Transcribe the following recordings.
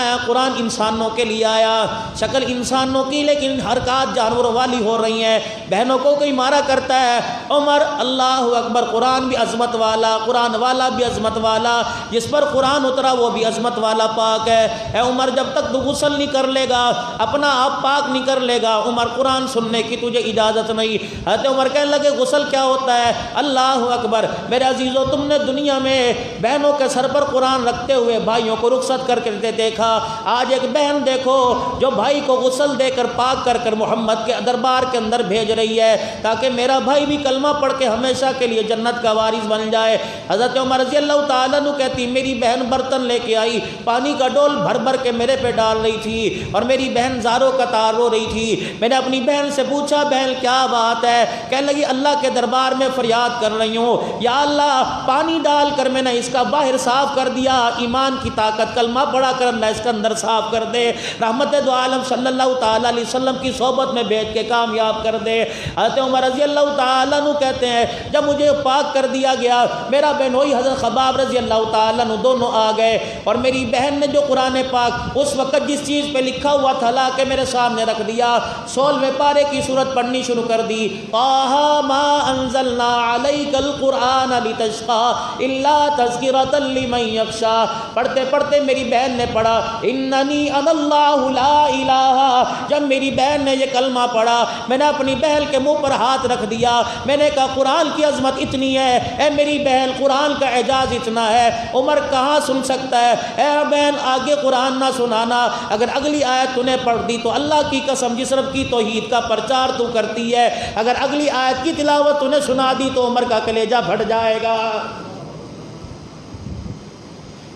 فرمایا قرآن انسانوں کے لیے آیا، شکل انسانوں کی لیکن حرکات جانوروں والی ہو رہی ہیں، بہنوں کو کوئی مارا کرتا ہے۔ عمر اللہ اکبر، قرآن بھی عظمت والا، قرآن والا بھی عظمت والا، جس پر قرآن اترا وہ بھی عظمت والا پاک ہے۔ اے عمر جب تک تو غسل نہیں کر لے گا، اپنا آپ پاک نہیں کر لے گا، عمر قرآن سننے کی تجھے اجازت نہیں۔ حضرت عمر کہنے لگے غسل کیا ہوتا ہے؟ اللہ اکبر، میرے عزیزو تم نے دنیا میں بہنوں کے سر پر قرآن رکھتے ہوئے بھائیوں کو رخصت کر کے دیکھا، آج ایک بہن دیکھو جو بھائی کو غسل دے کر پاک کر کر محمد کے دربار کے اندر بھیج رہی ہے تاکہ میرا بھائی بھی کلمہ پڑھ کے ہمیشہ کے لیے جنت کا وارث بن جائے۔ حضرت عمر رضی اللہ تعالیٰ عنہ کہتی میری بہن برتن لے کے آئی، پانی کا ڈول بھر بھر کے میرے پہ ڈال رہی تھی اور میری بہن زاروں کا تار رو رہی تھی۔ میں نے اپنی بہن سے پوچھا بہن کیا بات ہے؟ کہنے لگی اللہ کے دربار میں فریاد کر رہی ہوں، یا اللہ پانی ڈال کر میں نے اس کا باہر صاف کر دیا، ایمان کی طاقت کلمہ پڑھا کر اللہ اس کے اندر صاف کر دے، رحمت دو عالم صلی اللہ تعالیٰ علیہ وسلم کی صحبت میں بیٹھ کے کامیاب کر دے۔ حضرت عمر رضی اللہ تعالیٰ عنہ کہتے ہیں جب مجھے پاک کر دیا گیا، میرا بہنوئی حضرت خباب رضی اللہ تعالیٰ عنہ دونوں آ گئے اور میری بہن نے جو قرآن پاک اس وقت جس چیز پہ لکھا ہوا تھا لا کے میرے سامنے رکھ دیا، 16ویں پارے کی سورت پڑھنی شروع کر دی، طٰہٰ ما انزلنا علیک القرآن لتشقی الا تذکرۃ لمن یخشی۔ پڑھتے پڑھتے میری بہن نے پڑھا اننی انا اللہ لا الہ۔ جب میری بہن نے یہ کلمہ پڑھا میں نے اپنی بہن کے منہ پر ہاتھ رکھ دیا، میں نے کہا قرآن کی عظمت اتنی ہے، اے میری بہن قرآن کا اعجاز اتنا ہے، عمر کہاں سن سکتا ہے؟ اے بہن آگے قرآن نہ سنانا، اگر اگلی آیت تو نے پڑھ دی تو اللہ کی قسم جس رب کی توحید کا پرچار تو کرتی ہے، اگر اگلی آیت کی تلاوت تو نے سنا دی تو عمر کا کلیجہ پھٹ جائے گا۔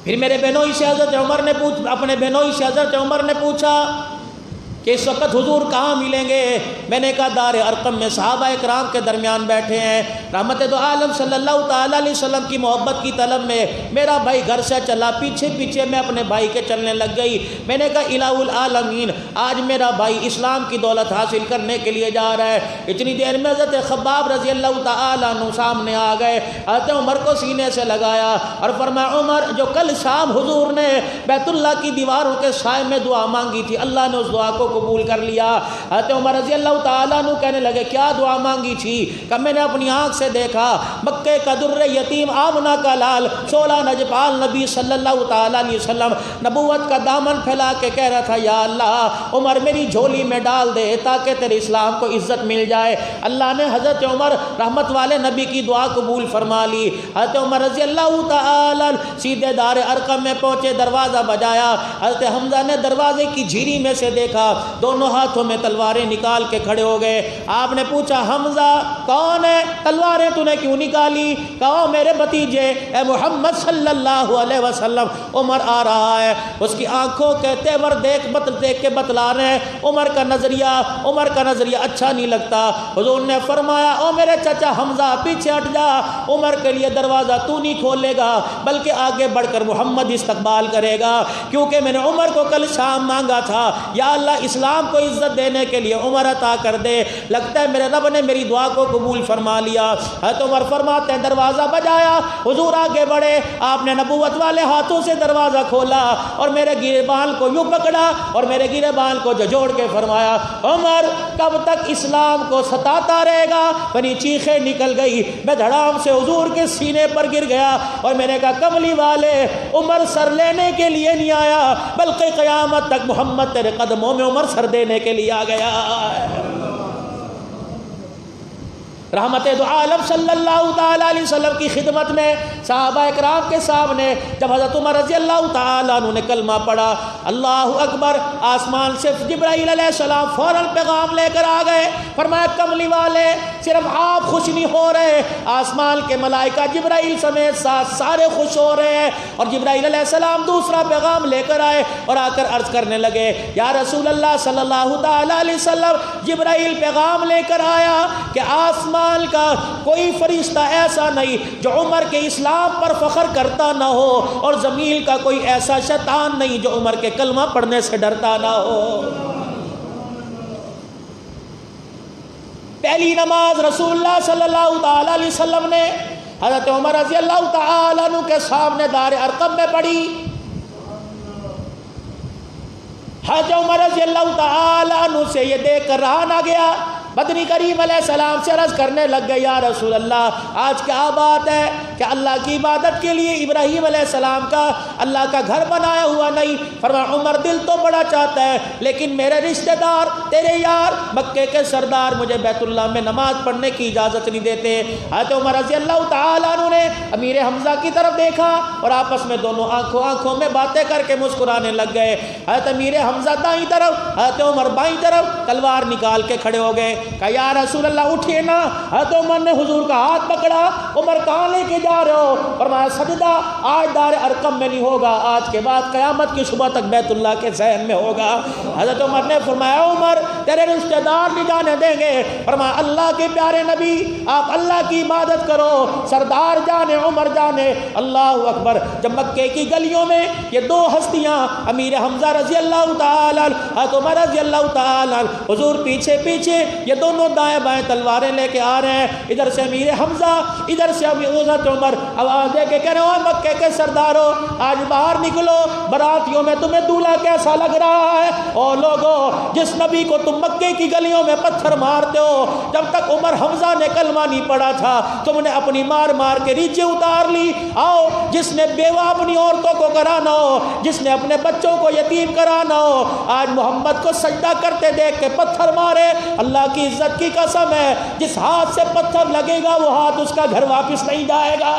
پھر میرے بہنوئی سے حضرت عمر نے اپنے بہنوئی سے حضرت عمر نے پوچھا کہ اس وقت حضور کہاں ملیں گے؟ میں نے کہا دار ارقم میں صحابہ اکرام کے درمیان بیٹھے ہیں، رحمت دو عالم صلی اللہ تعالیٰ علیہ وسلم کی محبت کی طلب میں میرا بھائی گھر سے چلا، پیچھے پیچھے میں اپنے بھائی کے چلنے لگ گئی۔ میں نے کہا الہ العالمین، آج میرا بھائی اسلام کی دولت حاصل کرنے کے لیے جا رہا ہے۔ اتنی دیر میں حضرت خباب رضی اللہ تعالیٰ عنہ سامنے آ گئے، حضرت عمر کو سینے سے لگایا اور فرمایا عمر جو کل شام حضور نے بیت اللہ کی دیواروں کے سائے میں دعا مانگی تھی، اللہ نے اس دعا کو قبول کر لیا۔ حضرت عمر رضی اللہ تعالیٰ عنہ کہنے لگے کیا دعا مانگی تھی؟ کہ میں نے اپنی آنکھ سے دیکھا مکے کا در یتیم آمنہ کا لال 16 نجپال نبی صلی اللہ تعالیٰ علیہ وسلم نبوت کا دامن پھیلا کے کہہ رہا تھا یا اللہ عمر میری جھولی میں ڈال دے تاکہ تیرے اسلام کو عزت مل جائے۔ اللہ نے حضرت عمر رحمت والے نبی کی دعا قبول فرما لی۔ حضرت عمر رضی اللہ تعالیٰ سیدھے دار ارقم میں پہنچے، دروازہ بجایا، حضرت حمزہ نے دروازے کی جھیری میں سے دیکھا، دونوں ہاتھوں میں تلواریں نکال کے کھڑے ہو گئے۔ آپ نے پوچھا حمزہ کون ہے؟ تلواریں تو نے کیوں نکالی؟ کہا میرے بھتیجے اے محمد صلی اللہ علیہ وسلم عمر آ رہا ہے۔ اس کی آنکھوں کے تیور دیکھ کے بتلا رہے ہیں عمر کا نظریہ اچھا نہیں لگتا۔ حضور نے فرمایا او میرے چچا حمزہ پیچھے ہٹ جا، عمر کے لیے دروازہ تو نہیں کھولے گا بلکہ آگے بڑھ کر محمد استقبال کرے گا، کیونکہ میں نے عمر کو کل شام مانگا تھا یا اللہ اسلام کو عزت دینے کے لیے عمر عطا کر دے، لگتا ہے میرے رب نے میری دعا کو قبول فرما لیا۔ حضرت عمر فرماتے ہیں دروازہ بجایا، حضور آگے بڑھے، آپ نے نبوت والے ہاتھوں سے دروازہ کھولا اور میرے گرے بال کو یوں پکڑا اور میرے گرے بال کو جھجوڑ کے فرمایا عمر کب تک اسلام کو ستاتا رہے گا؟ میری چیخیں نکل گئی، میں دھڑام سے حضور کے سینے پر گر گیا اور میں نے کہا کملی والے عمر سر لینے کے لیے نہیں آیا بلکہ قیامت تک محمد تیرے قدموں میں عمر سر دینے کے لیے آ گیا۔ رحمت دو عالم صلی اللہ تعالیٰ علیہ وسلم کی خدمت میں صحابہ اکرام کے سامنے جب حضرت عمر رضی اللہ تعالیٰ عنہ نے کلمہ پڑھا اللہ اکبر، آسمان سے جبرائیل علیہ السلام فوراً پیغام لے کر آ گئے، فرمایا کملی والے صرف آپ خوش نہیں ہو رہے، آسمان کے ملائکہ جبرائیل سمیت سارے خوش ہو رہے ہیں۔ اور جبرائیل علیہ السلام دوسرا پیغام لے کر آئے اور آ کر عرض کرنے لگے یا رسول اللہ صلی اللہ تعالیٰ علیہ وسلم جبرائیل پیغام لے کر آیا کہ آسمان کا کوئی فرشتہ ایسا نہیں جو عمر کے اسلام پر فخر کرتا نہ ہو اور زمین کا کوئی ایسا شیطان نہیں جو عمر کے کلمہ پڑھنے سے ڈرتا نہ ہو۔ پہلی نماز رسول اللہ صلی اللہ تعالیٰ علیہ وسلم نے حضرت عمر رضی اللہ تعالیٰ عنہ کے سامنے دار ارقم میں پڑھی۔ حضرت عمر رضی اللہ تعالیٰ عنہ سے یہ دیکھ کر رہا نہ گیا، مدنی کریم علیہ السلام سے عرض کرنے لگ گئے، یا رسول اللہ آج کیا بات ہے کہ اللہ کی عبادت کے لیے ابراہیم علیہ السلام کا اللہ کا گھر بنایا ہوا نہیں؟ فرمایا عمر دل تو بڑا چاہتا ہے لیکن میرے رشتہ دار تیرے یار مکے کے سردار مجھے بیت اللہ میں نماز پڑھنے کی اجازت نہیں دیتے۔ حضرت عمر رضی اللہ تعالیٰ عنہ نے امیر حمزہ کی طرف دیکھا اور آپس میں دونوں آنکھوں میں باتیں کر کے مسکرانے لگ گئے۔ حضرت امیر حمزہ دائیں طرف، حضرت عمر بائیں طرف تلوار نکال کے کھڑے ہو گئے۔ کہا یا رسول اللہ اٹھیے نا۔ حضرت عمر نے حضور کا ہاتھ پکڑا، عمر کہاں لے کے جا رہے ہو؟ فرمایا سجدہ آج دار ارقم میں نہیں ہوگا، آج کے بعد قیامت کی صبح تک بیت اللہ کے ذہن میں ہوگا۔ حضرت عمر نے فرمایا عمر تیرے رشتہ دار نہیں جانے دیں گے۔ فرمایا اللہ کے پیارے نبی آپ اللہ کی عبادت کرو، سردار جانے عمر جانے۔ اللہ اکبر۔ جب مکے کی گلیوں میں یہ دو ہستیاں امیر حمزہ رضی اللہ تعالیٰ حضرت عمر رضی اللہ تعالیٰ حضور پیچھے پیچھے یہ دونوں دائیں بائیں تلواریں لے کے آ رہے ہیں، ادھر سے امیر حمزہ ادھر سے حضرت عمر آواز دے کے کہہ رہے ہو مکے کے سردارو آج باہر نکلو، براتیوں میں تمہیں دولہا کیسا لگ رہا ہے؟ او لوگو جس نبی کو تم مکے کی گلیوں میں پتھر مارتے ہو، جب تک عمر حمزہ نے کلمہ نہیں پڑھا تھا تم نے اپنی مار مار کے ریچھیں اتار لی۔ آؤ جس نے بیوہ اپنی عورتوں کو کرانا ہو، جس نے اپنے بچوں کو یتیم کرانا ہو، آج محمد کو سجدہ کرتے دیکھ کے پتھر مارے۔ اللہ کی عزت کی قسم ہے جس ہاتھ سے پتھر لگے گا وہ ہاتھ اس کا گھر واپس نہیں جائے گا۔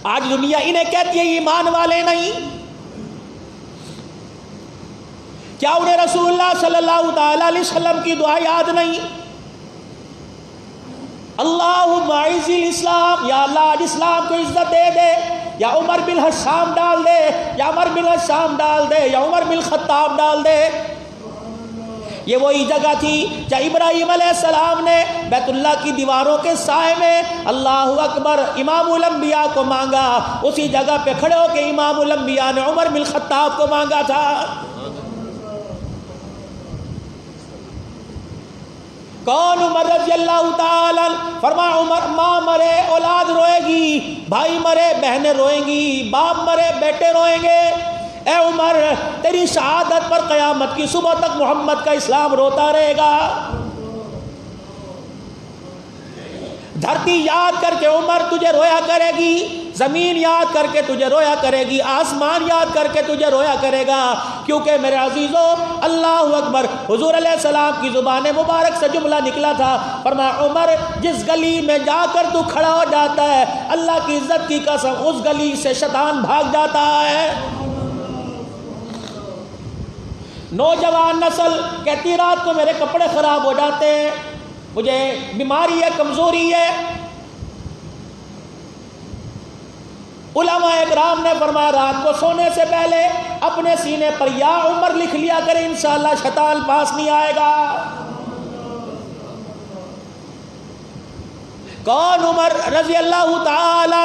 آج دنیا انہیں کہتی ہے ایمان والے نہیں، کیا انہیں رسول اللہ صلی اللہ تعالی علیہ وسلم کی دعا یاد نہیں؟ اللہم اعز الاسلام، یا اللہ آج اسلام کو عزت دے دے، یا عمر بن حشام ڈال دے، یا عمر بن حشام ڈال دے، یا عمر بن خطاب ڈال دے۔ یہ وہی جگہ تھی جہاں ابراہیم علیہ السلام نے بیت اللہ کی دیواروں کے سائے میں اللہ اکبر امام الانبیاء کو مانگا، اسی جگہ پہ کھڑے ہو کے امام الانبیاء نے عمر بن خطاب کو مانگا تھا۔ کون؟ عمر رضی اللہ تعالی۔ فرمایا عمر ماں مرے اولاد روئے گی، بھائی مرے بہنیں روئیں گی، باپ مرے بیٹے روئیں گے۔ اے عمر تیری شہادت پر قیامت کی صبح تک محمد کا اسلام روتا رہے گا۔ دھرتی یاد کر کے عمر تجھے رویا کرے گی، زمین یاد کر کے تجھے رویا کرے گی، آسمان یاد کر کے تجھے رویا کرے گا، کیونکہ میرے عزیزو اللہ اکبر حضور علیہ السلام کی زبان مبارک سے جملہ نکلا تھا۔ فرمایا عمر جس گلی میں جا کر تو کھڑا ہو جاتا ہے اللہ کی عزت کی قسم اس گلی سے شیطان بھاگ جاتا ہے۔ نوجوان نسل کہتی رات کو میرے کپڑے خراب ہو جاتے ہیں، مجھے بیماری ہے، کمزوری ہے۔ علماء اکرام نے فرمایا رات کو سونے سے پہلے اپنے سینے پر یا عمر لکھ لیا کرے، انشاءاللہ شیطان پاس نہیں آئے گا۔ کون؟ عمر رضی اللہ تعالی۔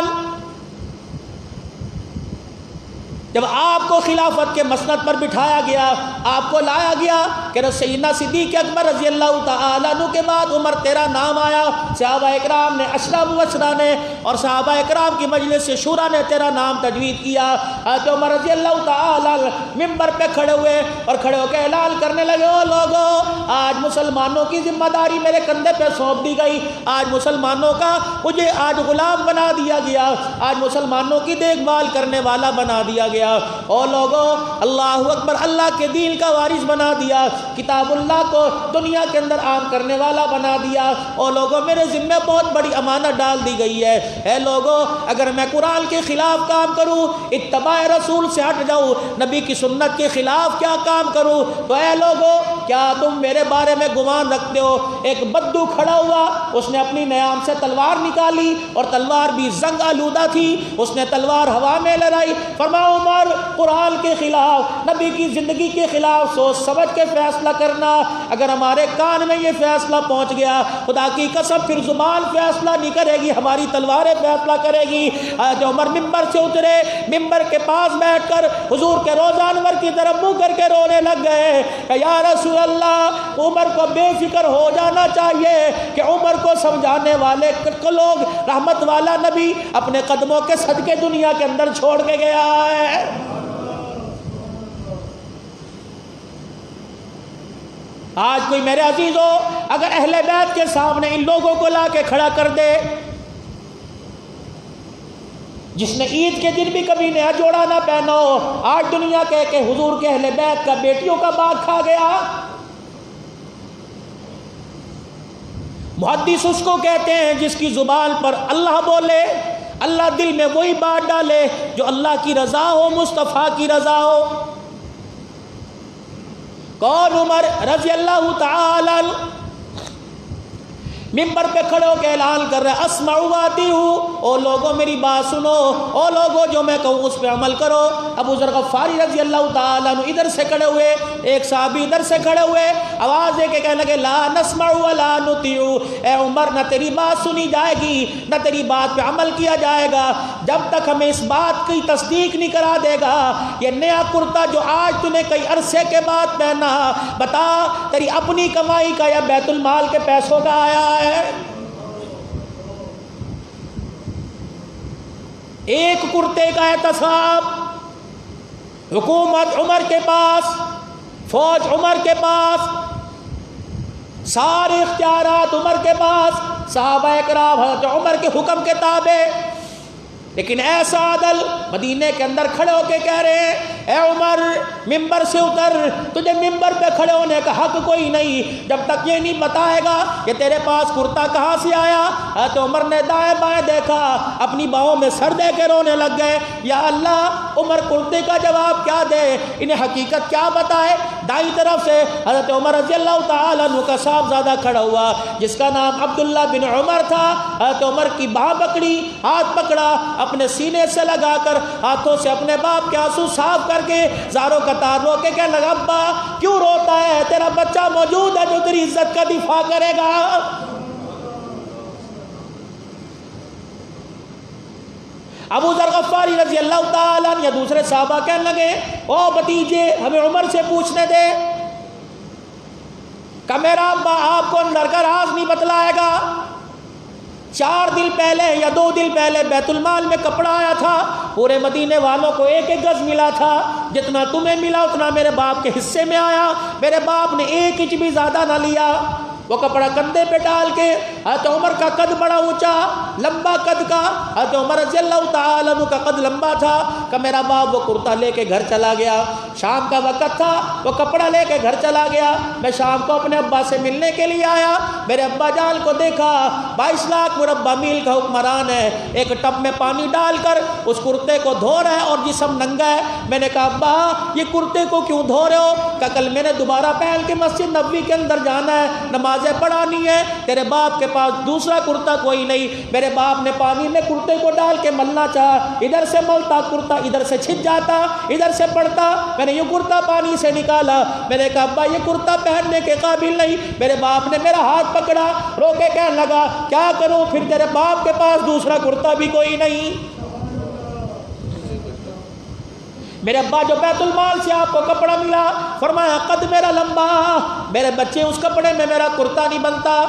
جب آپ کو خلافت کے مسند پر بٹھایا گیا، آپ کو لایا گیا کہ سیدنا صدیق اکبر رضی اللہ تعالیٰ عنہ کے بعد عمر تیرا نام آیا، صحابہ اکرام نے اشرا مبشرہ نے اور صحابہ اکرام کی مجلس شورا نے تیرا نام تجوید کیا۔ حضرت عمر رضی اللہ تعالیٰ ممبر پہ کھڑے ہوئے اور کھڑے ہو کے اعلان کرنے لگے، او لوگو آج مسلمانوں کی ذمہ داری میرے کندھے پہ سونپ دی گئی، آج مسلمانوں کا مجھے آج غلام بنا دیا گیا، آج مسلمانوں کی دیکھ بھال کرنے والا بنا دیا گیا۔ او لوگو اللہ اکبر اللہ کے دین کا وارث بنا دیا، کتاب اللہ کو دنیا کے اندر عام کرنے والا بنا دیا۔ او لوگو میرے ذمہ بہت بڑی امانت ڈال دی گئی ہے۔ اے لوگو اگر میں قرآن کے خلاف کام کروں، اتباع رسول سے ہٹ جاؤں، نبی کی سنت کے خلاف کیا کام کروں، تو اے لوگو کیا تم میرے بارے میں گمان رکھتے ہو؟ ایک بدو کھڑا ہوا، اس نے اپنی نیام سے تلوار نکالی اور تلوار بھی زنگ آلودہ تھی، اس نے تلوار ہوا میں لہرائی۔ فرمایا عمر عمر قرآن کے خلاف، نبی کی زندگی کے خلاف سوچ سمجھ کے فیصلہ کرنا۔ اگر ہمارے کان میں یہ فیصلہ پہنچ گیا، خدا کی قسم پھر زبان فیصلہ نہیں کرے گی، ہماری تلواریں فیصلہ کرے گی۔ حضرت عمر ممبر سے اترے، ممبر کے پاس بیٹھ کر حضور کے روضہ انور کی طرف منہ کر کے رونے لگ گئے کہ یا رسول اللہ، عمر کو بے فکر ہو جانا چاہیے کہ عمر کو سمجھانے والے لوگ رحمت والا نبی اپنے قدموں کے صدقے دنیا کے اندر چھوڑ کے گیا ہے۔ آج کوئی میرے عزیزو اگر اہل بیت کے سامنے ان لوگوں کو لا کے کھڑا کر دے، جس نے عید کے دن بھی کبھی نیا جوڑا نہ پہنا ہو، آج دنیا کہے کہ حضور کے اہل بیت کا بیٹیوں کا باغ کھا گیا۔ محدث اس کو کہتے ہیں جس کی زبان پر اللہ بولے، اللہ دل میں وہی بات ڈالے جو اللہ کی رضا ہو، مصطفیٰ کی رضا ہو۔ کون؟ عمر رضی اللہ تعالی ممبر پہ کھڑے ہو کے اعلان کر رہے اسمع و اطیعوا، او لوگوں میری بات سنو، او لوگوں جو میں کہوں اس پہ عمل کرو۔ ابو ذر غفاری رضی اللہ تعالیٰ عنہ ادھر سے کھڑے ہوئے، ایک صحابی ادھر سے کھڑے ہوئے، آواز دے کے کہنے لگے لا نسمع ولا نطیع، اے عمر نہ تیری بات سنی جائے گی نہ تیری بات پہ عمل کیا جائے گا جب تک ہمیں اس بات کی تصدیق نہیں کرا دے گا یہ نیا کرتا جو آج تو نے کئی عرصے کے بعد پہنا، بتا تیری اپنی کمائی کا یا بیت المال کے پیسوں کا آیا ہے؟ ایک کرتے کا احتساب، حکومت عمر کے پاس، فوج عمر کے پاس، سارے اختیارات عمر کے پاس، صحابہ کرام حضرت عمر کے حکم کے تابع، لیکن ایسا عدل مدینے کے اندر کھڑے ہو کے کہہ رہے ہیں اے عمر ممبر سے اتر، تجھے ممبر پہ کھڑے ہونے کا حق کوئی نہیں جب تک یہ نہیں بتائے گا کہ تیرے پاس کرتا کہاں سے آیا۔ حضرت عمر نے دائیں بائیں دیکھا، اپنی باہوں میں سر دے کے رونے لگ گئے، یا اللہ عمر کرتے کا جواب کیا دے، انہیں حقیقت کیا بتائے۔ دائیں طرف سے حضرت عمر رضی اللہ تعالیٰ عنہ کا صاحبزادہ کھڑا ہوا جس کا نام عبداللہ بن عمر تھا۔ حضرت عمر کی باہ پکڑی، ہاتھ پکڑا، اپنے سینے سے لگا کر ہاتھوں سے اپنے باپ کے آنسو صاف کر کے زاروں قطار رو کے کہنے لگا ابا کیوں روتا ہے، تیرا بچہ موجود ہے جو تیری عزت کا دفاع کرے گا۔ ابو ذر غفاری رضی اللہ تعالیٰ عنہ یا دوسرے صحابہ کہنے لگے او بھتیجے ہمیں عمر سے پوچھنے دے کہ میرا ابا آپ کو اندر کا راز نہیں بتلائے گا۔ 4 دن پہلے یا 2 دن پہلے بیت المال میں کپڑا آیا تھا، پورے مدینے والوں کو 1 گز ملا تھا، جتنا تمہیں ملا اتنا میرے باپ کے حصے میں آیا، میرے باپ نے 1 انچ بھی زیادہ نہ لیا۔ وہ کپڑا کندھے پہ ڈال کے، حضرت عمر کا قد بڑا اونچا لمبا قد کا، حضرت عمر رضی اللہ تعالیٰ عنہ کا قد لمبا تھا کہ میرا باپ وہ کرتا لے کے گھر چلا گیا، شام کا وقت تھا، وہ کپڑا لے کے گھر چلا گیا، میں شام کو اپنے ابا سے ملنے کے لیے آیا، میرے ابا جان کو دیکھا 22 لاکھ مربع میل کا حکمران ہے، ایک ٹب میں پانی ڈال کر اس کرتے کو دھو رہا ہے اور جسم ننگا ہے۔ میں نے کہا ابا یہ کرتے کو کیوں دھو رہے ہو؟ کہ کل میں نے دوبارہ پہن کے مسجد نبوی کے اندر جانا ہے، نمازیں پڑھانی ہے، تیرے باپ کے پاس دوسرا کرتا کوئی نہیں۔ میرے باپ نے پانی میں کرتے کو ڈال کے ملنا چاہا، ادھر سے ملتا کرتا ادھر سے چھٹ جاتا، ادھر سے پڑتا، میں نے یہ کرتا پانی سے نکالا، میں نے کہا ابا یہ کرتا پہننے کے قابل نہیں۔ میرے باپ نے میرا ہاتھ پکڑا، رو کے کہنے لگا کیا کروں پھر تیرے باپ کے پاس دوسرا کرتا بھی کوئی نہیں۔ میرے ابا جو بیت المال سے آپ کو کپڑا ملا، فرمایا قد میرا لمبا، میرے بچے اس کپڑے میں میرا کرتا نہیں بنتا۔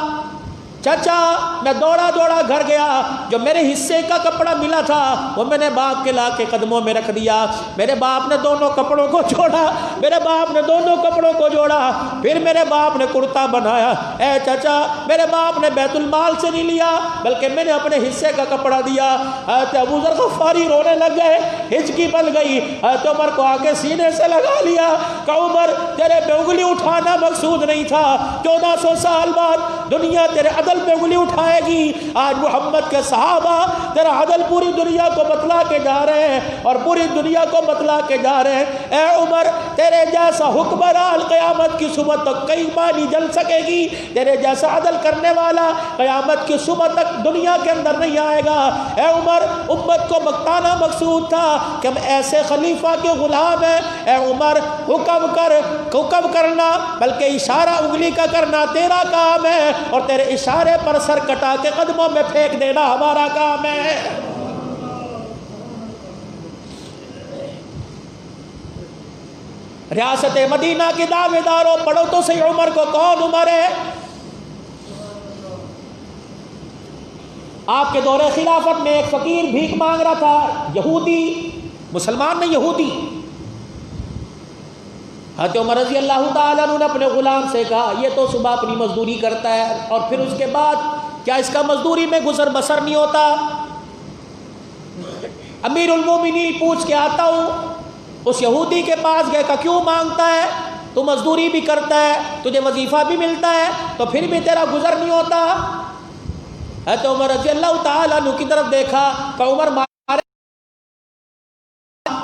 چچا میں دوڑا دوڑا گھر گیا، جو میرے حصے کا کپڑا ملا تھا وہ میں نے باپ کے لا کے قدموں میں رکھ دیا۔ میرے باپ نے دونوں کپڑوں کو جوڑا، میرے باپ نے دونوں کپڑوں کو جوڑا، پھر میرے باپ نے کرتا بنایا۔ اے چچا میرے باپ نے بیت المال سے نہیں لیا بلکہ میں نے اپنے حصے کا کپڑا دیا۔ حضرت ابو ذر غفاری رونے لگ گئے، ہچکی بن گئی۔ حضرت عمر کو آ کے سینے سے لگا لیا کہ عمر تیرے پہ انگلی اٹھانا مقصود نہیں تھا، 1400 سال بعد دنیا تیرے عدل عدل پہ انگلی اٹھائے گی. آج محمد کے صحابہ تیرا عدل پوری دنیا کو بتلا کے جا رہے ہیں اور پوری دنیا کو بتلا کے جا رہے ہیں. اے عمر تیرے جیسا حکمران قیامت کی صبح تک کئی بار نہیں جل سکے گی. تیرے جیسا عدل کرنے والا قیامت کی صبح تک دنیا کے اندر نہیں آئے گا. اے عمر امت کو بتانا مقصود تھا کہ ہم ایسے خلیفہ کے غلام ہیں. اے عمر حکم کرنا بلکہ اشارہ انگلی کا کرنا تیرا کام ہے اور تیرے اشارے پر سر کٹا کے قدموں میں پھینک دینا ہمارا کام ہے. ریاست مدینہ کے دعوے داروں پڑھو تو صحیح عمر کو کون عمر ہے؟ آپ کے دور خلافت میں ایک فقیر بھیک مانگ رہا تھا، یہودی، مسلمان نہیں یہودی. حضرت عمر رضی اللہ تعالیٰ عنہ نے اپنے غلام سے کہا یہ تو صبح اپنی مزدوری کرتا ہے اور پھر اس کے بعد کیا اس کا مزدوری میں گزر بسر نہیں ہوتا؟ امیر المومنین پوچھ کے آتا ہوں اس یہودی کے پاس گئے کہ کیوں مانگتا ہے؟ تو مزدوری بھی کرتا ہے، تجھے وظیفہ بھی ملتا ہے، تو پھر بھی تیرا گزر نہیں ہوتا؟ حضرت عمر رضی اللہ تعالیٰ عنہ کی طرف دیکھا کہ عمر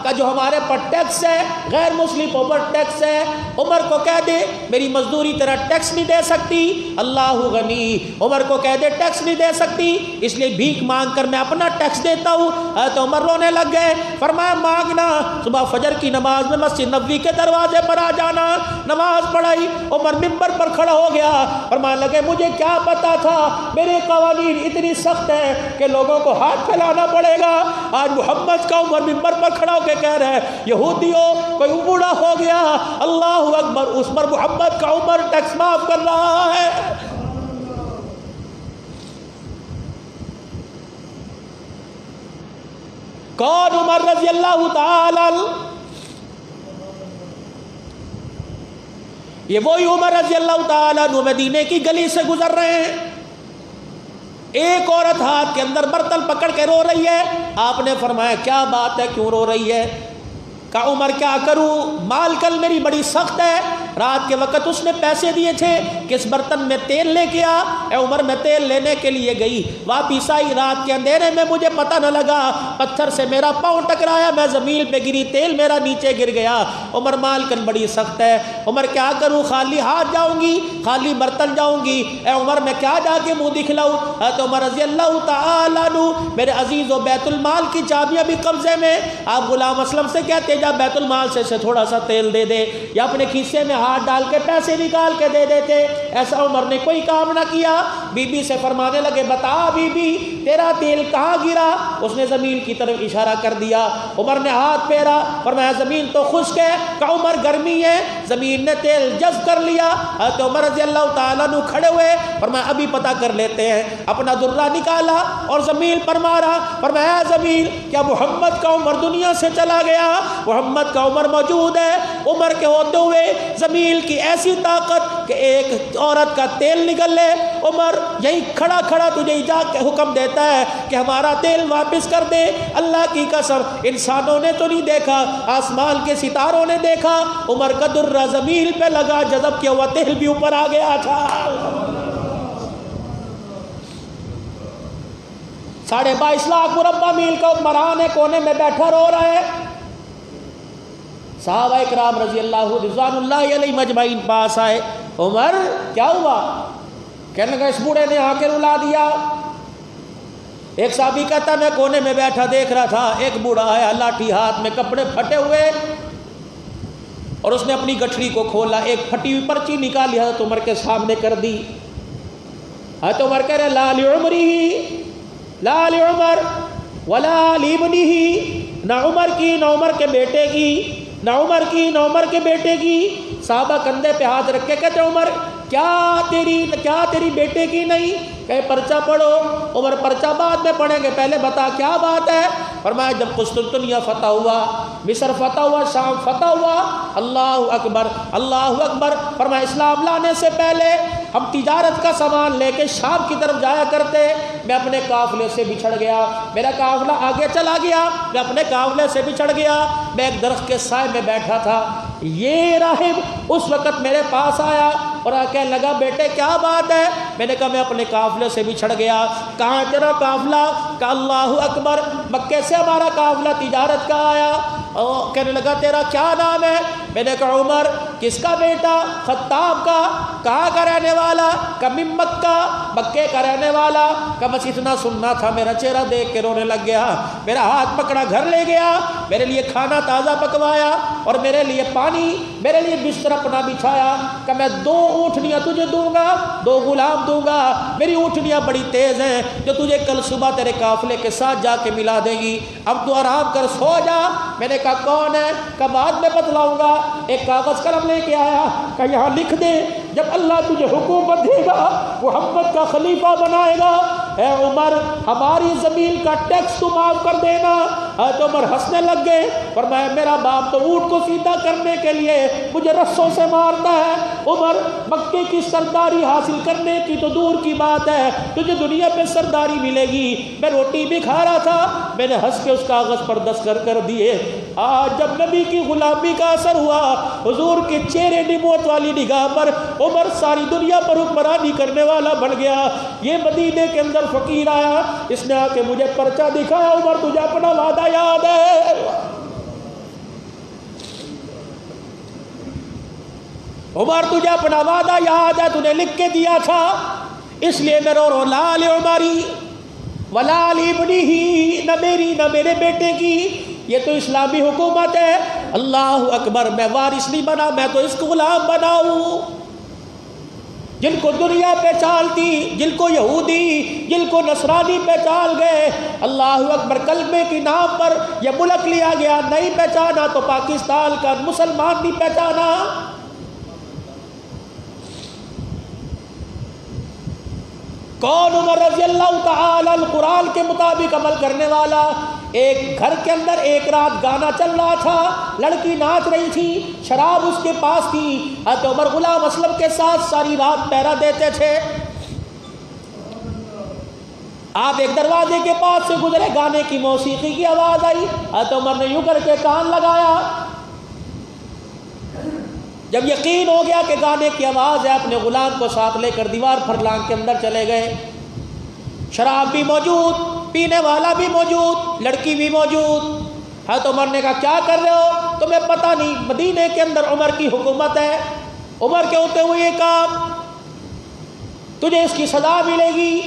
کا جو ہمارے پر ٹیکس ہے غیر مسلم پر ٹیکس ہے، عمر کو کہہ دے میری مزدوری تیرا ٹیکس نہیں دے سکتی. اللہ غنی، عمر کو کہہ دے ٹیکس نہیں دے سکتی اس لیے بھیک مانگ کر میں اپنا ٹیکس دیتا ہوں. تو عمر رونے لگ گئے. فرمایا مانگنا، صبح فجر کی نماز میں مسجد نبوی کے دروازے پر آ جانا. نماز پڑھائی، عمر ممبر پر کھڑا ہو گیا. فرمانے لگے مجھے کیا پتا تھا میرے قوانین اتنی سخت ہیں کہ لوگوں کو ہاتھ پھیلانا پڑے گا. آج محمد کا عمر ممبر پر کھڑا ہو کے کہہ رہے ہیں یہودیوں کوئی بوڑھا ہو گیا، اللہ اکبر، اس پر محمد کا عمر ٹیکس معاف کر رہا ہے. کون عمر رضی اللہ تعالی؟ یہ وہی عمر رضی اللہ تعالیٰ عنہ مدینے کی گلی سے گزر رہے ہیں. ایک عورت ہاتھ کے اندر برتن پکڑ کے رو رہی ہے. آپ نے فرمایا کیا بات ہے، کیوں رو رہی ہے؟ کہا عمر کیا کروں، مال کل میری بڑی سخت ہے. رات کے وقت اس نے پیسے دیے تھے کہ اس برتن میں تیل لے کے آ. اے عمر میں تیل لینے کے لیے گئی، واپس آئی، رات کے اندھیرے میں مجھے پتہ نہ لگا، پتھر سے میرا پاؤں ٹکرایا، میں زمین پہ گری، تیل میرا نیچے گر گیا. عمر مال کل بڑی سخت ہے، عمر کیا کروں، خالی ہاتھ جاؤں گی، خالی برتن جاؤں گی. اے عمر میں کیا جا کے منہ دکھلاؤں؟ حضرت عمر رضی اللہ تعالیٰ عنہ میرے عزیز و بیت المال کی چابیاں بھی قبضے میں. آپ غلام اسلم سے کہتے جا بیت المال سے تھوڑا سا تیل دے دے، یا اپنے کھیسے میں ہاتھ ڈال کے پیسے نکال کے دے دیتے. ایسا عمر نے کوئی کام نہ کیا. بی بی سے فرمانے لگے بتا بی بی تیرا تیل کہاں گرا؟ اس نے زمین کی طرف اشارہ کر دیا. عمر نے ہاتھ پھیرا، فرمایا زمین تو خشک ہے. کہ عمر گرمی ہے، زمین نے تیل جذب کر لیا. حضرت عمر رضی اللہ تعالیٰ عنہ کھڑے ہوئے، فرمایا ابھی پتہ کر لیتے ہیں. اپنا درہ نکالا اور زمین پر مارا. فرمایا زمین کیا محمد کا عمر دنیا سے چلا گیا؟ محمد کا عمر موجود ہے. عمر کے ہوتے ہوئے زمین کی ایسی طاقت کہ ایک عورت کا تیل نکل لے. عمر یہی کھڑا کھڑا تجھے ایجاد کے حکم دیتا ہے کہ ہمارا تیل واپس کر دے. اللہ کی قسم انسانوں نے تو نہیں دیکھا، آسمان کے ستاروں نے دیکھا. عمر کا درہ زمین پہ لگا، جذب کیا ہوا تیل بھی اوپر آ گیا تھا. 22.5 لاکھ مربع میل کا حکمران ہے، کونے میں بیٹھا رو رہا ہے. صحابہ اکرام رضی اللہ رضوان اللہ علیہ مجمعین پاس آئے. عمر کیا ہوا؟ کہنے لگا اس بوڑھے نے آ کے رلا دیا. ایک صحابی کہتا میں کونے میں بیٹھا دیکھ رہا تھا، ایک بوڑھا آیا لاٹھی ہاتھ میں، کپڑے پھٹے ہوئے، اور اس نے اپنی گٹھڑی کو کھولا، ایک پھٹی ہوئی پرچی نکالی، حضرت عمر کے سامنے کر دی. حضرت عمر کہہ رہے لا لعمری لا لعمر ولا لابنہ، نہ عمر کی نہ عمر کے بیٹے کی، نہ عمر کی نہ عمر کے بیٹے کی. صحابہ کندھے پہ ہاتھ رکھ کے کہتے عمر کیا تیری بیٹے کی نہیں؟ کہ پرچہ پڑھو. عمر پرچہ بعد میں پڑھیں گے، پہلے بتا کیا بات ہے. فرمایا جب قسطنطنیہ فتح ہوا، مصر فتح ہوا، شام فتح ہوا، اللہ اکبر اللہ اکبر. فرمایا اسلام لانے سے پہلے ہم تجارت کا سامان لے کے شام کی طرف جایا کرتے. میں اپنے قافلے سے بچھڑ گیا، میرا قافلہ آگے چلا گیا، میں اپنے قافلے سے بچھڑ گیا. میں ایک درخت کے سائے میں بیٹھا تھا، یہ راہب اس وقت میرے پاس آیا اور کہنے لگا بیٹے کیا بات ہے؟ میں نے کہا میں اپنے قافلے سے بچھڑ گیا. کہاں ہے تیرا قافلہ؟ کہا اللہ اکبر، مکے سے ہمارا قافلہ تجارت کا آیا. کہنے لگا تیرا کیا نام ہے؟ میں نے کہا عمر. کس کا بیٹا؟ خطاب کا. کہاں کا رہنے والا؟ کہ من مکہ، مکے کا رہنے والا. کہ بس اتنا سننا تھا. میرا چہرہ دیکھ کے رونے لگ گیا. میرا ہاتھ پکڑا، گھر لے گیا، میرے لیے کھانا تازہ پکوایا اور میرے لیے پانی، میرے لیے بستر اپنا بچھایا. کہ میں 2 اونٹنیاں تجھے دوں گا، 2 غلام دوں گا. میری اونٹنیاں بڑی تیز ہیں جو تجھے کل صبح تیرے قافلے کے ساتھ جا کے ملا دے گی. اب تو آرام کر، سو جا. میں نے کہا کون ہے؟ کہ بعد میں بتلاؤں گا. ایک کاغذ قلم لے کے آیا. کہ یہاں لکھ دے، جب اللہ تجھے حکومت دے گا، محمد کا خلیفہ بنائے گا، اے عمر ہماری زمین کا ٹیکس تو معاف کر دینا. تو عمر ہنسنے لگ گئے. فرمایا میرا باپ تو اونٹ کو سیدھا کرنے کے لیے مجھے رسوں سے مارتا ہے. عمر مکے کی سرداری حاصل کرنے کی تو دور کی بات ہے، تجھے دنیا پہ سرداری ملے گی. میں روٹی بھی کھا رہا تھا، میں نے ہنس کے اس کاغذ پر دستخط کر دیے. آج جب نبی کی غلامی کا اثر ہوا، حضور کے چہرے نبوت والی نگاہ پر عمر ساری دنیا پر حکمرانی کرنے والا بن گیا. یہ مدینے کے اندر فقیر آیا، اس نے آ کے مجھے پرچہ دکھایا. عمر تجھے اپنا وعدہ یاد ہے؟ عمر تجھے اپنا وعدہ یاد ہے؟ تو نے لکھ کے دیا تھا. اس لیے میں رو رو لال عمری ولال ابنی ہی، نہ میری نہ میرے بیٹے کی. یہ تو اسلامی حکومت ہے. اللہ اکبر. میں وارث نہیں بنا، میں تو اس کو غلام بنا ہوں. جن کو دنیا پہچانتی، جن کو یہودی، جن کو نصرانی پہچان گئے، اللہ اکبر، کلمے کے نام پر یہ ملک لیا گیا. نہیں پہچانا تو پاکستان کا مسلمان نہیں پہچانا. کون؟ عمر رضی اللہ تعالی القرآن کے مطابق عمل کرنے والا. ایک گھر کے اندر ایک رات گانا چل رہا تھا، لڑکی ناچ رہی تھی، شراب اس کے پاس تھی. حضرت عمر غلام اسلم کے ساتھ ساری رات پہرا دیتے تھے. آپ ایک دروازے کے پاس سے گزرے، گانے کی موسیقی کی آواز آئی. حضرت عمر نے یوں کر کے کان لگایا. جب یقین ہو گیا کہ گانے کی آواز ہے، اپنے غلام کو ساتھ لے کر دیوار پھرلانگ کے اندر چلے گئے. شراب بھی موجود، پینے والا بھی موجود، لڑکی بھی موجود. حضرت عمر نے کہا کیا کر رہے ہو؟ تمہیں پتہ نہیں مدینے کے اندر عمر کی حکومت ہے، عمر کے ہوتے ہوئے یہ کام، تجھے اس کی سزا ملے گی.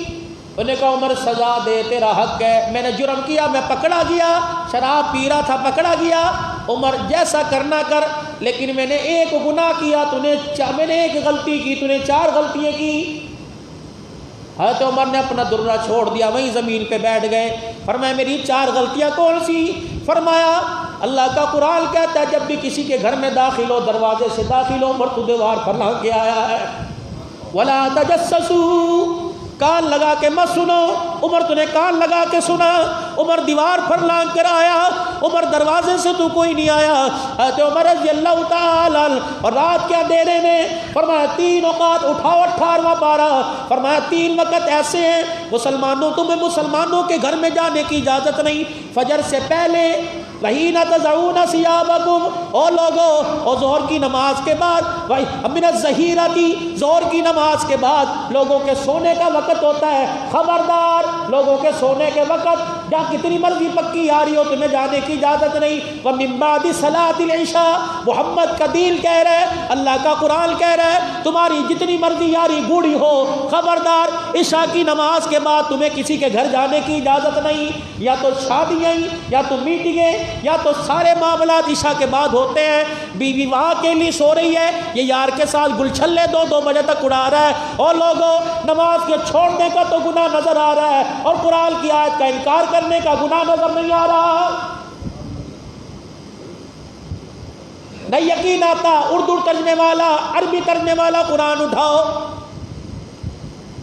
انہوں نے کہا عمر سزا دے، تیرا حق ہے. میں نے جرم کیا، میں پکڑا گیا، شراب پی رہا تھا، پکڑا گیا. عمر جیسا کرنا کر، لیکن میں نے ایک گناہ کیا، میں نے ایک غلطی کی، تو نے 4 غلطیاں کی. حضرت عمر نے اپنا درہ چھوڑ دیا، وہیں زمین پہ بیٹھ گئے. فرمایا میری 4 غلطیاں کون سی؟ فرمایا اللہ کا قرآن کہتا ہے جب بھی کسی کے گھر میں داخل ہو، دروازے سے داخل ہو، عمر تو دیوار پر لگ کے آیا ہے. ولا تجسسوا، کان لگا کے مت سنو. عمر تو نے کان لگا کے سنا. عمر دیوار پر لانگ کر آیا، عمر دروازے سے تو کوئی نہیں آیا. حضرت عمر رضی اللہ تعالی. اور رات کے اندھیرے میں فرمایا 3 اوقات اٹھاؤ، 18واں پارہ. فرمایا 3 وقت ایسے ہیں مسلمانوں، تمہیں مسلمانوں کے گھر میں جانے کی اجازت نہیں. فجر سے پہلے، وَحِينَ تَضَعُونَ ثِيَابَكُمْ، او لوگو، اور ظہر کی نماز کے بعد، مِنَ الظَّهِيرَةِ، ظہر کی نماز کے بعد لوگوں کے سونے کا وقت ہوتا ہے. خبردار، لوگوں کے سونے کے وقت جہاں کتنی مرضی پکی آ رہی ہو تمہیں جانے کی اجازت نہیں. وَمِن بَعْدِ صَلَاةِ الْعِشَاءِ، محمد کا دین کہہ رہا ہے، اللہ کا قرآن کہہ رہا ہے تمہاری جتنی مرضی یاری گوڑی ہو، خبردار عشاء کی نماز کے بعد تمہیں کسی کے گھر جانے کی اجازت نہیں. یا تو شادیاں، یا تو میٹنگیں، یا تو سارے معاملات عشاء کے بعد ہوتے ہیں. بیوی وہاں کے لیے سو رہی ہے، یہ یار کے ساتھ گلچھلے 2 بجے تک اڑا رہا ہے. اور لوگوں، نماز کے چھوڑنے کا تو گناہ نظر آ رہا ہے، اور قرآن کی آیت کا انکار کرنے کا گناہ نظر نہیں آ رہا. نہیں یقین آتا، اردو ترجمے والا، عربی ترجمے والا قرآن اٹھاؤ.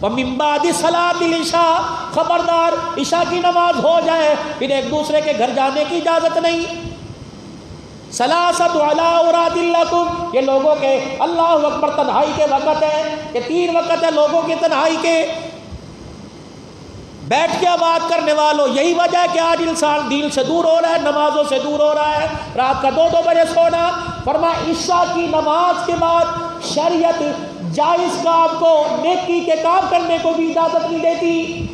وَمِن بَعْدِ صَلَاةِ الْعِشَاءِ، خبردار عشاء کی نماز ہو جائے پھر ایک دوسرے کے گھر جانے کی اجازت نہیں. ثلاثۃ علی اوراد لکم، یہ لوگوں کے اللہ اکبر تنہائی کے وقت ہے. یہ 3 وقت ہے لوگوں کی تنہائی کے. بیٹھ کے بات کرنے والوں، یہی وجہ ہے کہ آج انسان دین سے دور ہو رہا ہے، نمازوں سے دور ہو رہا ہے. رات کا 2 بجے سونا. فرمایا عشاء کی نماز کے بعد شریعت جائز کام کو، نیکی کے کام کرنے کو بھی اجازت نہیں دیتی.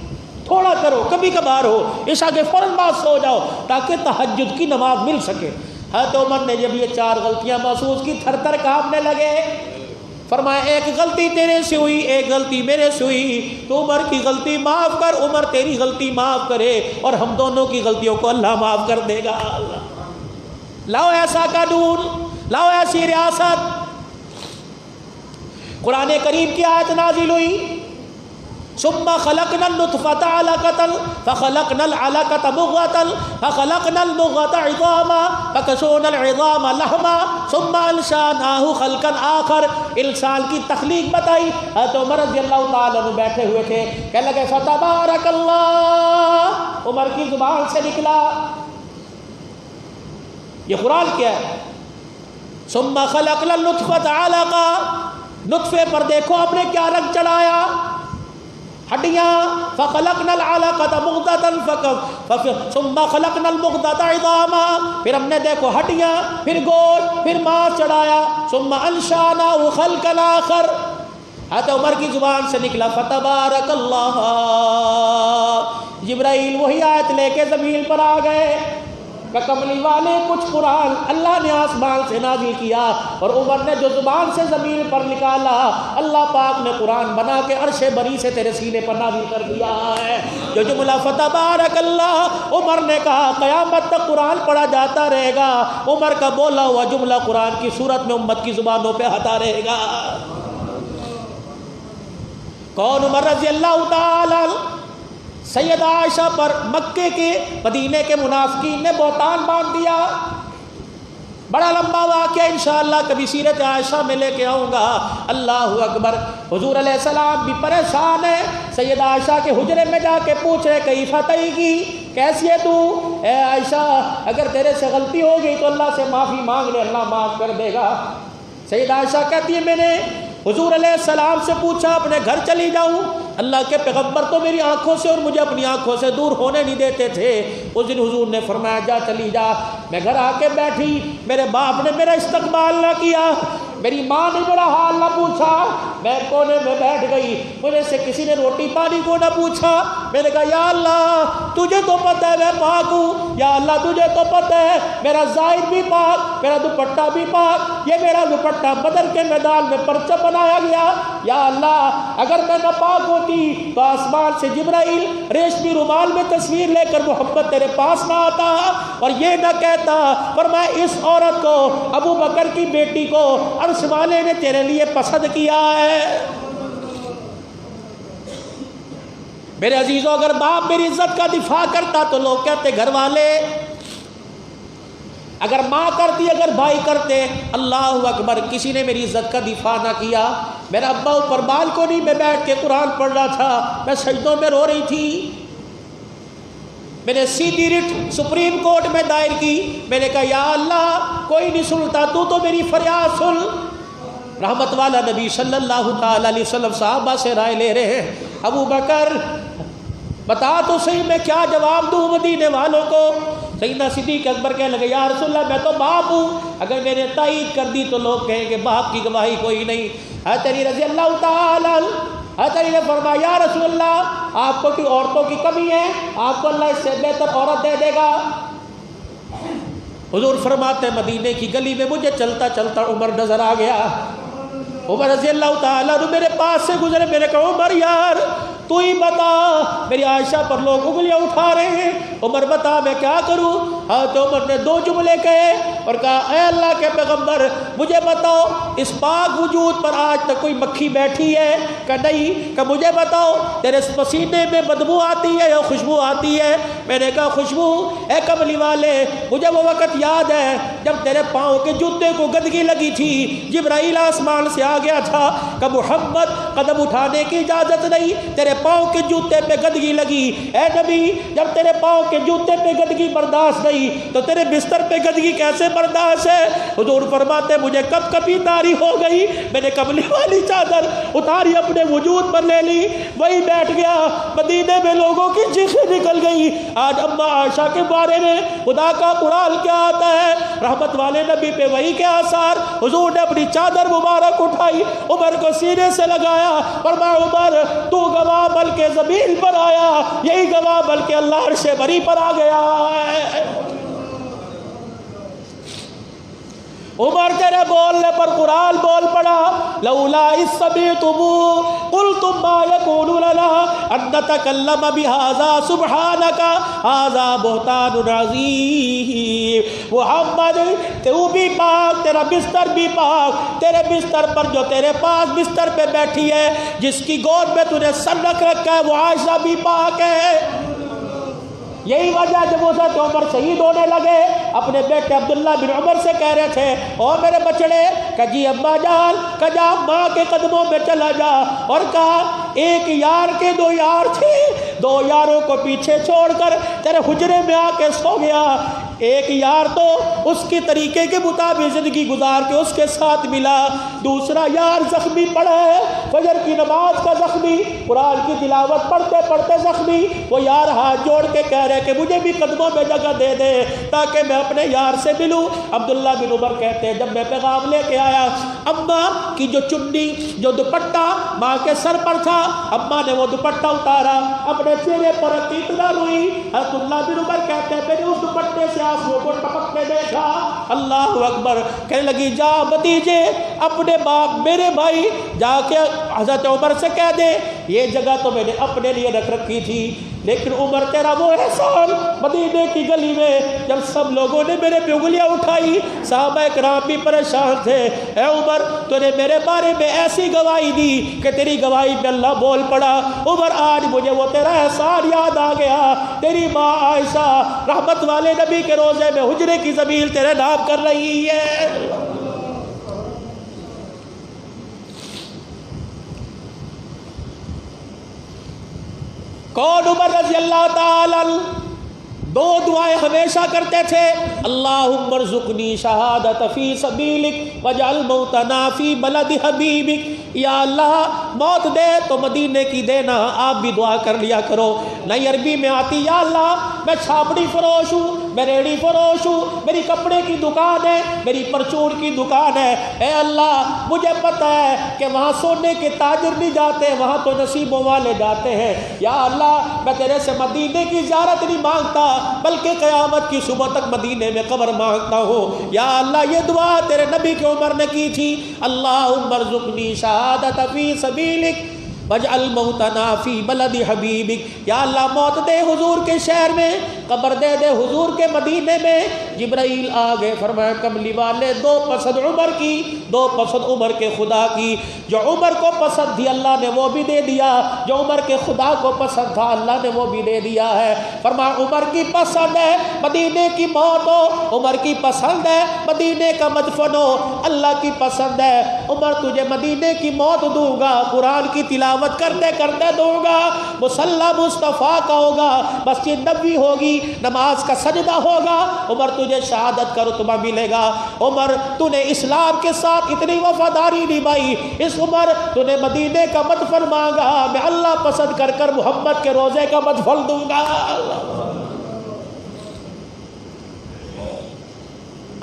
تھوڑا کرو، کبھی کبھار ہو، عشاء کے فوراً بعد سو جاؤ تاکہ تہجد کی نماز مل سکے. حضرت عمر نے جب یہ 4 غلطیاں محسوس کی تھر تھر کانپنے لگے. فرمایا ایک غلطی تیرے سے ہوئی، ایک غلطی میرے سے ہوئی، تو عمر کی غلطی معاف کر، عمر تیری غلطی معاف کرے، اور ہم دونوں کی غلطیوں کو اللہ معاف کر دے گا. لاؤ ایسا قانون، لاؤ ایسی ریاست. قرآن کریم کی آیت نازل ہوئی ثم خلقنا النطفة علقة فخلقنا العلقة مضغة فخلقنا المضغة عظاما فكسونا العظام لحما ثم انشأناه خلقا آخر. انسان کی تخلیق بتائی. حضرت عمر رضی اللہ تعالیٰ عنہ بیٹھے ہوئے تھے، کہنے لگے فتبارک اللہ. عمر کی زبان سے نکلا یہ قرآن کیا ہے؟ ثم خلقنا النطفة علقة، نطفے پر دیکھو ہم نے کیا رنگ چڑھایا، ہڈیاں. فخلقنا العلقة مضغة ثم خلقنا المضغة عظاما، پھر ہم نے دیکھو ہڈیاں، پھر گوشت، پھر ماس چڑھایا. ثم انشأناه خلقا آخر. حضرت عمر کی زبان سے نکلا فتبارک اللہ. جبرائیل وہی آیت لے کے زمین پر آ گئے کہ کملی والے کچھ قرآن اللہ نے آسمان سے نازل کیا، اور عمر نے جو زبان سے زمین پر نکالا اللہ پاک نے قرآن بنا کے عرش بری سے تیرے سینے پر نازل کر دیا ہے. جو جملہ فتبارک اللہ عمر نے کہا قیامت تک قرآن پڑھا جاتا رہے گا. عمر کا بولا ہوا جملہ قرآن کی صورت میں امت کی زبانوں پہ آتا رہے گا. کون؟ عمر رضی اللہ تعالی. سیدہ عائشہ پر مکے کے مدینے کے منافقین نے بہتان باندھ دیا. بڑا لمبا واقعہ انشاءاللہ کبھی سیرت عائشہ میں لے کے آؤں گا. اللہ اکبر. حضور علیہ السلام بھی پریشان ہے. سیدہ عائشہ کے حجرے میں جا کے پوچھ رہے کیف تیگی، کیسی ہے تو؟ اے عائشہ اگر تیرے سے غلطی ہو گئی تو اللہ سے معافی مانگ لے، اللہ معاف کر دے گا. سیدہ عائشہ کہتی ہے میں نے حضور علیہ السلام سے پوچھا اپنے گھر چلی جاؤں، اللہ کے پیغمبر تو میری آنکھوں سے اور مجھے اپنی آنکھوں سے دور ہونے نہیں دیتے تھے. اس دن حضور نے فرمایا جا چلی جا. میں گھر آ کے بیٹھی، میرے باپ نے میرا استقبال نہ کیا، میری ماں نے میرا حال نہ پوچھا، میں کونے میں بیٹھ گئی. مجھے سے کسی نے روٹی پانی کو نہ پوچھا. میں نے کہا یا اللہ تجھے تو پتہ ہے میں پاک ہوں، یا اللہ تجھے تو پتہ ہے میرا ظاہر بھی پاک، میرا دوپٹہ بھی پاک، یہ میرا دوپٹہ بدر کے میدان میں پرچم بنایا گیا. یا اللہ اگر میں نہ پاک ہوتی تو آسمان سے جبرائیل ریشمی رومال میں تصویر لے کر محمد تیرے پاس نہ آتا اور یہ نہ کہتا فرمایا اس عورت کو ابو بکر کی بیٹی کو عرش والے نے تیرے لیے پسند کیا ہے. میرے عزیزوں اگر باپ میری عزت کا دفاع کرتا تو لوگ کہتے گھر والے، اگر ماں کرتی، اگر بھائی کرتے. اللہ اکبر. کسی نے میری عزت کا دفاع نہ کیا. میرا ابا اوپر بالکنی میں بیٹھ کے قرآن پڑھ رہا تھا، میں سجدوں میں رو رہی تھی. میں نے سیدھی رٹ سپریم کورٹ میں دائر کی. میں نے کہا یا اللہ کوئی نہیں سنتا، تو میری فریاد سن. رحمت والا نبی صلی اللہ تعالی علیہ وسلم صحابہ سے رائے لے رہے ہیں. ابو بکر بتا تو صحیح میں کیا جواب دوں مدینے والوں کو. سیدنا صدیق اکبر کہنے لگے یا رسول اللہ میں تو باپ ہوں، اگر میں نے تائید کر دی تو لوگ کہیں گے باپ کی گواہی کوئی نہیں. حضرت علی رضی اللہ تعالی. حضرت علی نے فرمایا یا رسول اللہ آپ کو کوئی عورتوں کی کمی ہے، آپ کو اللہ اس سے بہتر عورت دے دے گا. حضور فرماتے مدینے کی گلی میں مجھے چلتا چلتا عمر نظر آ گیا. عمر رضی اللہ تعالیٰ میرے پاس سے گزرے. میں نے کہا عمر یار تو ہی بتا، میری عائشہ پر لوگ انگلیاں اٹھا رہے ہیں، عمر بتا میں کیا کروں. حضرت عمر نے 2 جملے کہے اور کہا اے اللہ کے پیغمبر مجھے بتاؤ اس پاک وجود پر آج تک کوئی مکھی بیٹھی ہے کہ نہیں؟ کہ مجھے بتاؤ تیرے پسینے میں بدبو آتی ہے یا خوشبو آتی ہے؟ میں نے کہا خوشبو. اے کملی والے مجھے وہ وقت یاد ہے جب تیرے پاؤں کے جوتے کو گندگی لگی تھی، جبرائیل آسمان سے آ گیا تھا کہ محمد قدم اٹھانے کی اجازت نہیں، تیرے پاؤں کے جوتے پہ گندگی لگی. اے نبی جب تیرے پاؤں کے جوتے پہ گندگی برداشت نہیں گئی تو تیرے بستر پہ گدگی کیسے برداشت ہے؟ حضور فرماتے مجھے کب کبھی تاری ہو گئی، میں نے کملی والی چادر اتاری اپنے وجود پر لے لی، وہی بیٹھ گیا۔ مدینے میں لوگوں کی چیخیں نکل گئی۔ آج اماں عائشہ کے بارے میں خدا کا قرآن کیا آتا ہے، رحمت والے نبی پہ وہی کے آثار۔ حضور نے اپنی چادر مبارک اٹھائی، عمر کو سینے سے لگایا، فرمایا عمر تو گواہ بلکہ زمین پر آیا، یہی گواہ بلکہ اللہ عرش بری پر آ گیا ہے۔ عمر تیرے بولنے پر قرآن بول پڑا، لولا اذ سمعتموہ قلتم ما یکون لنا ان نتکلم بہذا سبحانک ھذا بہتان عظیم۔ محمد تو بھی پاک، تیرا بستر بھی پاک، تیرے بستر پر جو تیرے پاس بستر پہ بیٹھی ہے، جس کی گود میں تو نے سر رکھ رکھا ہے، وہ عائشہ بھی پاک ہے۔ یہی وجہ جب حضرت عمر شہید ہونے لگے، اپنے بیٹے عبداللہ بن عمر سے کہہ رہے تھے او میرے بچڑے، کہ جی ابا جان، کہ جا ماں کے قدموں میں چلا جا، اور کہا ایک یار کے دو یار تھے، دو یاروں کو پیچھے چھوڑ کر تیرے حجرے میں آ کے سو گیا، ایک یار تو اس کی طریقے کے مطابق زندگی گزار کے اس کے ساتھ ملا، دوسرا یار زخمی پڑا ہے، فجر کی نماز کا زخمی، قرآن کی تلاوت پڑھتے پڑھتے زخمی، وہ یار ہاتھ جوڑ کے کہہ رہے کہ مجھے بھی قدموں میں جگہ دے دے تاکہ میں اپنے یار سے ملوں۔ عبداللہ بن عمر کہتے ہیں جب میں پیغام لے کے آیا، اماں کی جو چنی، جو دوپٹہ ماں کے سر پر تھا، اماں نے وہ دوپٹہ اتارا، اپنے چہرے پر اتنا روئی۔ عبداللہ بن عمر کہتے ہیں میں نے اس دوپٹے سے آنسوؤں کو ٹپک کے دیکھا، اللہ اکبر، کہنے لگی جا بھتیجے اپنے باپ میرے بھائی جا کے حضرت عمر سے کہہ دے یہ جگہ تو میں نے اپنے لیے رکھ رکھی تھی، لیکن عمر تیرا وہ احسان مدینے کی گلی میں جب سب لوگوں نے میرے پہ انگلیاں اٹھائی، صحابہ کرام بھی پریشان تھے، اے عمر تو نے میرے بارے میں ایسی گواہی دی کہ تیری گواہی پہ اللہ بول پڑا۔ عمر آج مجھے وہ تیرا احسان یاد آ گیا، تیری ماں عائشہ رحمت والے نبی کے روزے میں حجرے کی زمین تیرے نام کر رہی ہے۔ کون عمر رضی اللہ تعالی دو دعائیں ہمیشہ کرتے تھے، اللہم ارزقنی شہادت فی سبیلک واجعل موتنا فی بلد حبیبک، یا اللہ موت دے تو مدینے کی دینا، آپ بھی دعا کر لیا کرو۔ نئی عربی میں آتی یا اللہ میں چھاپڑی فروش ہوں، میں ریڑی فروش ہوں، میری کپڑے کی دکان ہے، میری پرچون کی دکان ہے، اے اللہ مجھے پتہ ہے کہ وہاں سونے کے تاجر نہیں جاتے، وہاں تو نصیبوں والے جاتے ہیں، یا اللہ میں تیرے سے مدینے کی زیارت نہیں مانگتا بلکہ قیامت کی صبح تک مدینے میں قبر مانگتا ہوں۔ یا اللہ یہ دعا تیرے نبی کی عمر نے کی تھی، اللہم ارزقنی شہادت فی سبیلک واجعل موتنا فی بلد حبیبک، یا اللہ موت دے حضور کے شہر میں، قبر دے دے حضور کے مدینے میں۔ جبرائیل آگے فرمایا کملی والے دو پسند عمر کی، دو پسند عمر کے خدا کی، جو عمر کو پسند تھی اللہ نے وہ بھی دے دیا، جو عمر کے خدا کو پسند تھا اللہ نے وہ بھی دے دیا ہے۔ فرمایا عمر کی پسند ہے مدینے کی موت ہو، عمر کی پسند ہے مدینے کا مدفن ہو، اللہ کی پسند ہے عمر تجھے مدینے کی موت دوں گا، قرآن کی تلاوت کرتے کرتے دوں گا، مصلی مصطفیٰ کا ہوگا، مسجد نبوی ہوگی، نماز کا سجدہ ہوگا، عمر تجھے شہادت کا رتبہ ملے گا۔ عمر تو نے اسلام کے ساتھ اتنی وفاداری نبھائی، اس عمر تو نے مدینے کا مدفن مانگا، میں اللہ پسند کر کر محمد کے روزے کا مدفن دوں گا۔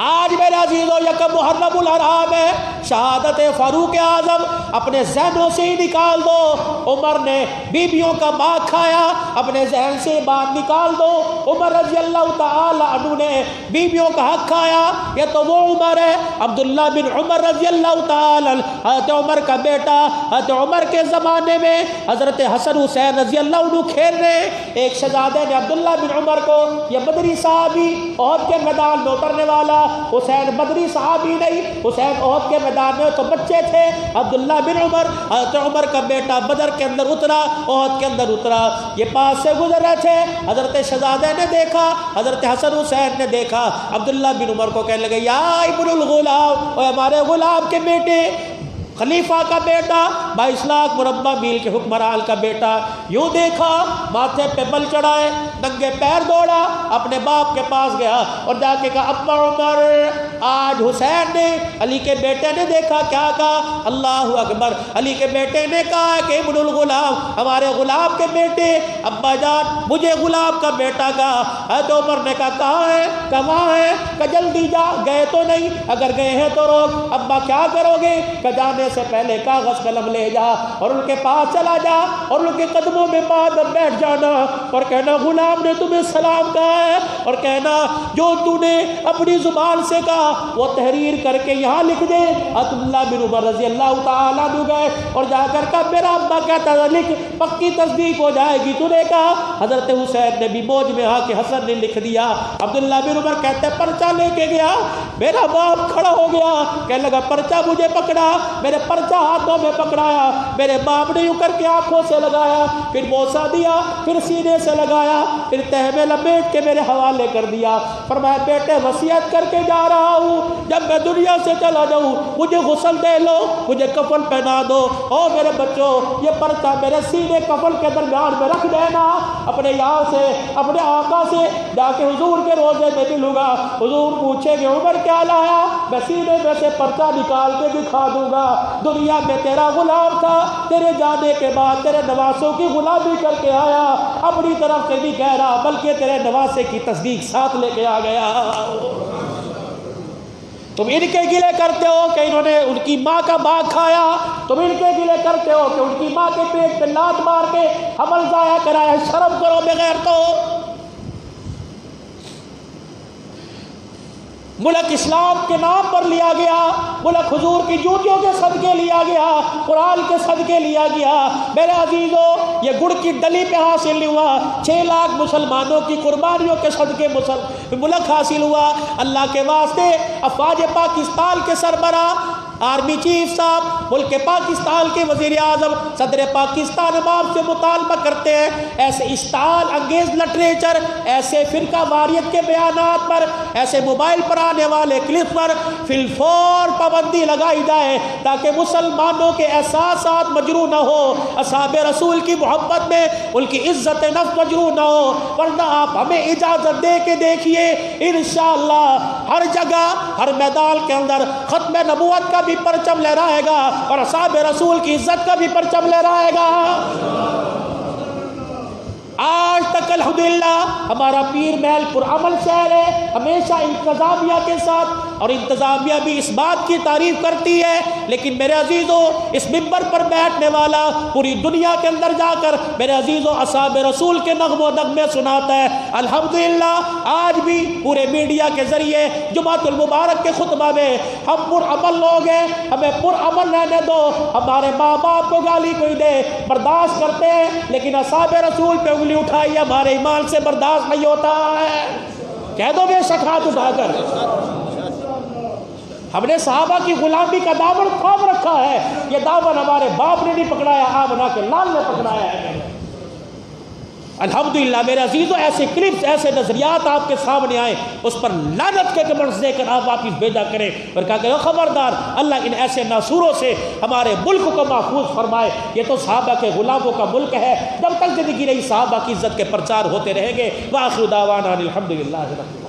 آج میرے عزیزو یکم محرم الحرام ہے، شہادت فاروق اعظم اپنے ذہنوں سے ہی نکال دو۔ عمر نے بیویوں کا باغ کھایا، اپنے ذہن سے بات نکال دو۔ عمر رضی اللہ تعالی عنہ نے بیویوں کا حق کھایا، یہ تو وہ عمر ہے عبداللہ بن عمر رضی اللہ تعالی عنہ، حضرت عمر کا بیٹا۔ حضرت عمر کے زمانے میں حضرت حسن حسین رضی اللہ عنہ کھیل رہے، ایک شہزادے نے عبداللہ بن عمر کو، یہ بدری صحابی احد کے میدان میں اترنے والا، حسین بدری صحابی نہیں، حسین احد کے میدان میں تو بچے تھے، عبداللہ بن عمر حضرت عمر کا بیٹا بدر کے اندر اترا، احد کے اندر اترا، یہ پاس سے گزر رہے تھے، حضرت شہزادے نے دیکھا، حضرت حسن حسین نے دیکھا، عبداللہ بن عمر کو کہنے لگے یا ابن الغلام، اور ہمارے غلام کے بیٹے، خلیفہ کا بیٹا، 22 لاکھ مربع میل کے حکمران کا بیٹا، یوں دیکھا، ماتھے پہ بل چڑھائے، ننگے پیر دوڑا، اپنے باپ کے پاس گیا اور جا کے کہا ابا عمر، آج حسین نے علی کے بیٹے نے دیکھا، کیا کہا؟ اللہ اکبر۔ علی کے بیٹے نے کہا کہ ابن الغلام، ہمارے غلام کے بیٹے، ابا جان مجھے غلام کا بیٹا کہا۔ حضرت عمر نے کہا کہاں ہے؟ کہاں ہے؟ کہ جلدی جا، گئے تو نہیں؟ اگر گئے ہیں تو روک۔ ابا کیا کرو گے؟ کہ جانے سے پہلے کاغذ قلم لے جا اور ان کے پاس چلا جا اور ان کے قدموں میں بعد بیٹھ جانا اور کہنا غلام نے تمہیں سلام کہا ہے، اور کہنا جو تو نے اپنی زبان سے کہا وہ تحریر کر کے یہاں لکھ دے۔ عبداللہ بن عمر رضی اللہ تعالیٰ عنہ گئے اور جا کر کہا میرا ابا کہتا ہے لکھ، پکی تصدیق ہو جائے گی۔ تو نے کہا حضرت حسین نے بھی موج میں آ کے حسن نے لکھ دیا۔ عبداللہ بن عمر کہتے ہیں پرچہ لے کے گیا، میرا باپ کھڑا ہو گیا، کہنے لگا پرچہ مجھے پکڑا، میرے پرچہ ہاتھوں میں پکڑایا، میرے باپ نے یوں کر کے آنکھوں سے لگایا، پھر بوسہ دیا، پھر سینے سے لگایا، پھر تہ میں لپیٹ کے میرے حوالے کر دیا۔ فرمایا بیٹے وصیت کر کے جا رہا ہوں، جب میں دنیا سے چلا جاؤں مجھے غسل دے لو، مجھے کفن پہنا دو۔ او میرے بچوں، یہ پرچہ میرے سینے کفن کے درمیان میں رکھ دینا، اپنے یہاں سے اپنے آقا سے جا کے حضور کے روزے میں ملوں گا، حضور پوچھیں گے عمر کیا لایا، میں سینے میں سے پرچہ نکال کے دکھا دوں گا، دنیا میں تیرا غلام تھا، تیرے جانے کے بعد تیرے نواسوں کی غلامی کر کے آیا، اپنی طرف سے بھی کہہ رہا بلکہ تیرے نواسے کی تصدیق ساتھ لے کے آ گیا۔ تم ان کے گلے کرتے ہو کہ انہوں نے ان کی ماں کا باغ کھایا، تم ان کے گلے کرتے ہو کہ ان کی ماں کے پیٹ پہ لات مار کے حمل ضائع کرایا، شرم کرو بغیر تو۔ ملک اسلام کے نام پر لیا گیا، ملک حضور کی جوتیوں کے صدقے لیا گیا، قرآن کے صدقے لیا گیا۔ میرے عزیزو یہ گڑ کی ڈلی پہ حاصل نہیں ہوا، 6 لاکھ مسلمانوں کی قربانیوں کے صدقے ملک حاصل ہوا۔ اللہ کے واسطے افواج پاکستان کے سربراہ آرمی چیف صاحب، ملک پاکستان کے وزیر اعظم، صدر پاکستان اب آپ سے مطالبہ کرتے ہیں ایسے اشتعال انگیز لٹریچر، ایسے فرقہ واریت کے بیانات پر، ایسے موبائل پر آنے والے کلپ پر فی الفور پابندی لگائی جائے تاکہ مسلمانوں کے احساسات مجروح نہ ہو، اصحاب رسول کی محبت میں ان کی عزت نفس مجروح نہ ہو، ورنہ آپ ہمیں اجازت دے کے دیکھیے انشاءاللہ ہر جگہ ہر میدان کے اندر ختم نبوت کا بھی پرچم لہرائے گا اور اصحاب رسول کی عزت کا بھی پرچم لہرائے گا۔ آج تک الحمدللہ ہمارا پیر محل پرامن شہر ہے، ہمیشہ انتظامیہ کے ساتھ، اور انتظامیہ بھی اس بات کی تعریف کرتی ہے، لیکن میرے عزیزوں اس منبر پر بیٹھنے والا پوری دنیا کے اندر جا کر میرے عزیزوں اصحاب رسول کے نغم و نغمے سناتا ہے۔ الحمدللہ آج بھی پورے میڈیا کے ذریعے جمعۃ المبارک کے خطبہ میں ہم پرامن لوگ ہیں، ہمیں پرامن رہنے دو، ہمارے ماں باپ کو گالی کوئی دے برداشت کرتے ہیں، لیکن اصحاب رسول پہ انگلی اٹھائی ہمارے ایمان سے برداشت نہیں ہوتا ہے۔ کہہ دو بے شک ہاتھ اٹھا کر، ہم نے صحابہ کی غلامی کا دامن تھام رکھا ہے، یہ دامن ہمارے باپ نے نہیں پکڑایا، آمنہ کے لال نے پکڑایا ہے۔ الحمدللہ میرے عزیزوں ایسے کلپس ایسے نظریات آپ کے سامنے آئے، اس پر لعنت کے کمنٹس دے کر آپ واپس بھیجا کریں اور کہا کہ خبردار اللہ ان ایسے ناسوروں سے ہمارے ملک کو محفوظ فرمائے۔ یہ تو صحابہ کے غلاموں کا ملک ہے، جب تک زندگی رہی صحابہ کی عزت کے پرچار ہوتے رہیں گے۔ وآخر دعوانا الحمدللہ رب العالمین۔